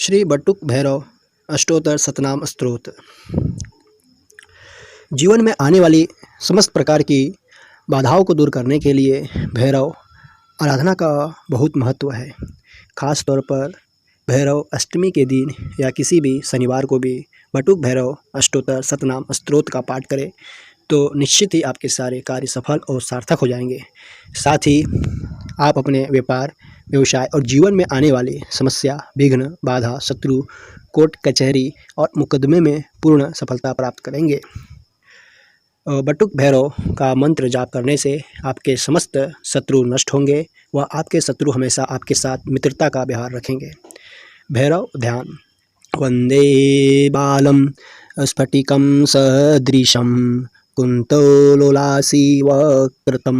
श्री बटुक भैरव अष्टोत्तर सतनाम स्तोत्र। जीवन में आने वाली समस्त प्रकार की बाधाओं को दूर करने के लिए भैरव आराधना का बहुत महत्व है। खास तौर पर भैरव अष्टमी के दिन या किसी भी शनिवार को भी बटुक भैरव अष्टोत्तर सतनाम स्तोत्र का पाठ करें तो निश्चित ही आपके सारे कार्य सफल और सार्थक हो जाएंगे। साथ ही आप अपने व्यापार, व्यवसाय और जीवन में आने वाली समस्या, विघ्न, बाधा, शत्रु, कोर्ट कचहरी और मुकदमे में पूर्ण सफलता प्राप्त करेंगे। बटुक भैरव का मंत्र जाप करने से आपके समस्त शत्रु नष्ट होंगे व आपके शत्रु हमेशा आपके साथ मित्रता का व्यवहार रखेंगे। भैरव ध्यान। वंदे बालम स्फटिकं सदृशं कुन्तलोलासी वक्रतं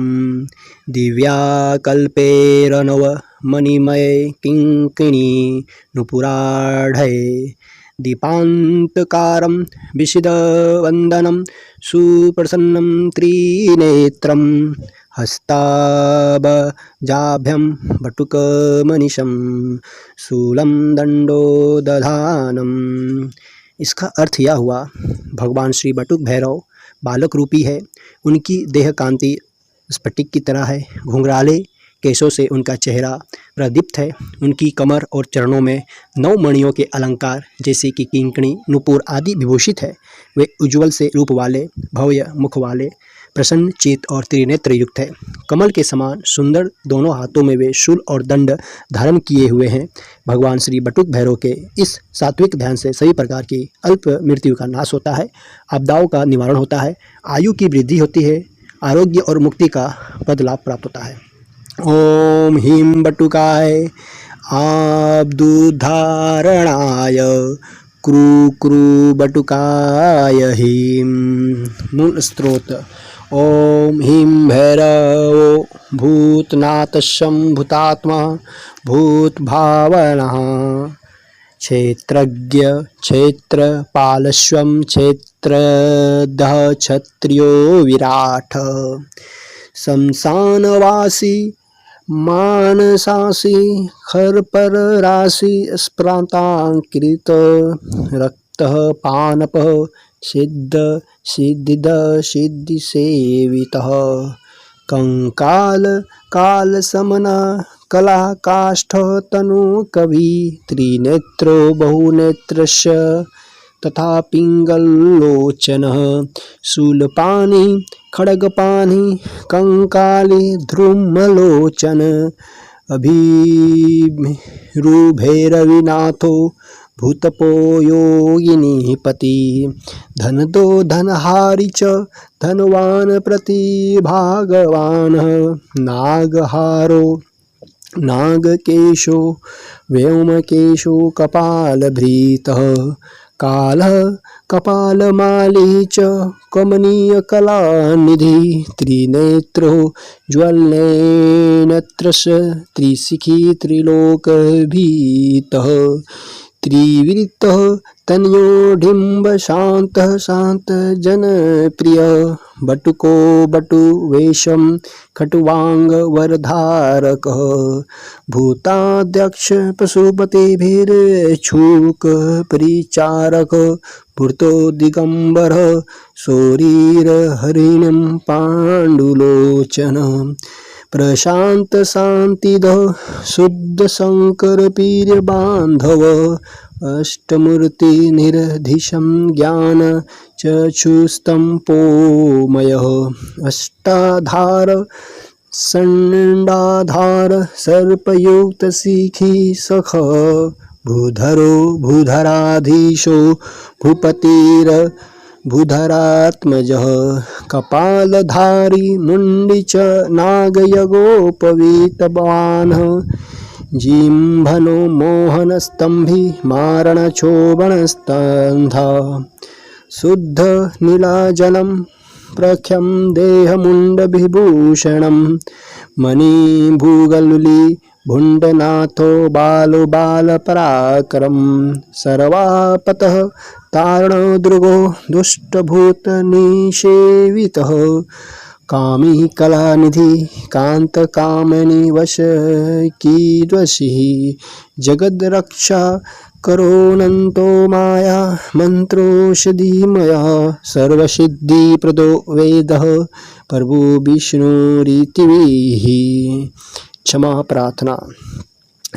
दिव्याकल्पेरनव मणिमय किङ्किणी नुपुराढये दीपान्तकारं विशुद्धवन्दनं सुप्रसन्नं त्रिनेत्रं हस्ताब्जाभ्यां बटुकमनिशं शूलं दण्डो दधानम्। इसका अर्थ यह हुआ, भगवान श्री बटुक भैरव बालक रूपी है। उनकी देह कांति स्फटिक की तरह है। घुंघराले केशों से उनका चेहरा प्रदीप्त है। उनकी कमर और चरणों में 9 मणियों के अलंकार जैसे कि किंकणी, नुपुर आदि विभूषित है। वे उज्ज्वल से रूप वाले, भव्य मुख वाले, प्रसन्न चित और त्रिनेत्र युक्त है। कमल के समान सुंदर, दोनों हाथों में वे शूल और दंड धारण किए हुए हैं। भगवान श्री बटुक भैरव के इस सात्विक ध्यान से सभी प्रकार की अल्प मृत्यु का नाश होता है, आपदाओं का निवारण होता है, आयु की वृद्धि होती है, आरोग्य और मुक्ति का पद लाभ प्राप्त होता है। ओम ह्रीं बटुकाय आब्दुद्धारणाय क्रू क्रू बटुकाय ह्रीं। मूल स्त्रोत्र। ओम ह्रीं भैरवो भूतनाथं भूतात्मा भूतभावनः क्षेत्रज्ञ क्षेत्रपालस्वं क्षेत्रदः क्षत्रियो विराट शमशानवासी मानसासी खरपर राशि स्प्रांतांकृत रक्तः पानपः सिद्ध सिद्धिद सिद्धि सेवितः कंकाल काल समना कला काष्ठ तनु कवि त्रिनेत्रो बहुनेत्रस्य तथा पिंगलोचनः शूलपाणि खड्गपाणि कंकाली ध्रुमलोचन अभिरुभैरविनाथो भूतपो योगिनीपति धनदो धनहारी च धनवान प्रतिभागवान नागहारो नागकेशो व्योमकेशो कपालभृतः कालः कपालमाली च कमनीयकलानिधि त्रिनेत्रो ज्वलनेत्रस्य त्रिशिखी त्रिलोकभीतः त्रिवृत्तः तनयो डिम्ब शान्तः शान्त जनप्रिय बटुको बटुवेशं खट्वांग वरधारकः भूताध्यक्ष पशुपतिभिर्छूक परिचारक भूतो दिगंबर शौरीर हरिणं पाण्डुलोचन प्रशांत शांतिद शुद्ध शंकर पीर बांधव अष्टमूर्ति निर्धिशं ज्ञान चक्षुस्तंपोमयः अष्टाधार षण्डाधार सर्पयुक्त शिखी सख भूधरो भूधराधीशो भूपतिर भूधरात्मजः कपालधारी मुंडी च नागयगोपवीतवान् जिह्वनो मोहनस्तंभि मारणक्षोभणस्तंधा शुद्ध नीलाजलं प्रख्यं देहमुण्डविभूषणं मणिभूगलुली भुण्डनाथो बालो बालपराक्रम सर्वापतः तारणदृगो दुष्टभूतनिषेवितः कामी कलानिधि कांतकामिनी वश कीदृशी जगद्रक्षा करोऽनन्तो माया मन्त्रोषधीमयः सर्वसिद्धिप्रदो वेदः प्रभु विष्णुरितिभिः। क्षमा प्रार्थना।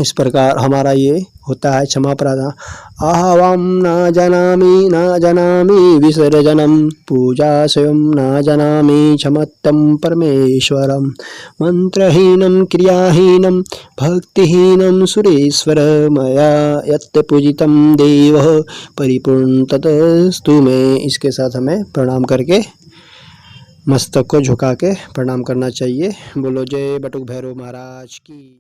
इस प्रकार हमारा ये होता है क्षमा प्रार्थना। आह्वां न जानामि विसर्जनं पूजा स्वयं न जानामि क्षमत्वं परमेश्वरं मंत्रहीनं क्रियाहीनं भक्तिहीनं सुरेश्वर मया यत् पूजितं देवः परिपूर्ण ततस्तु मे। इसके साथ हमें प्रणाम करके मस्तक को झुका के प्रणाम करना चाहिए। बोलो जय बटुक भैरव महाराज की।